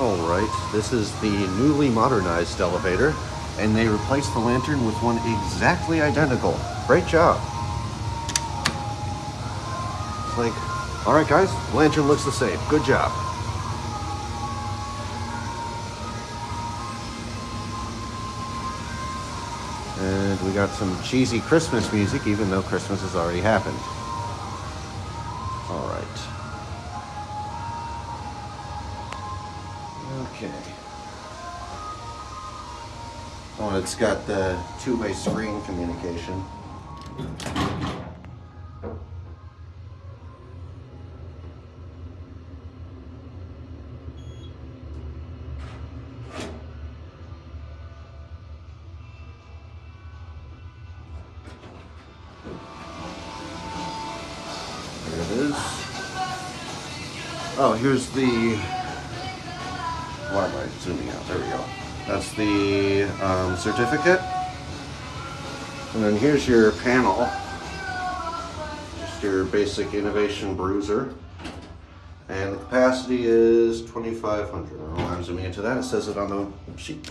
Alright, this is the newly modernized elevator, and they replaced the lantern with one exactly identical. Great job. It's like, alright guys, the lantern looks the same. Good job. And we got some cheesy Christmas music, even though Christmas has already happened. Alright. Okay. Oh, it's got the two-way screen communication. There it is. Oh, here's the... Why am I zooming out? There we go. That's the certificate. And then here's your panel. Just your basic innovation Bruiser. And the capacity is 2,500. I don't know why I'm zooming into that. It says it on the sheet.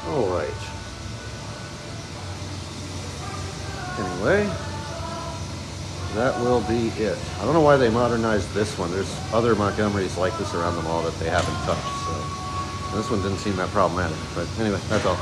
Alright. Anyway, that will be it. I don't know why they modernized this one. There's other Montgomerys like this around the mall that they haven't touched, so this one didn't seem that problematic. But anyway, that's all.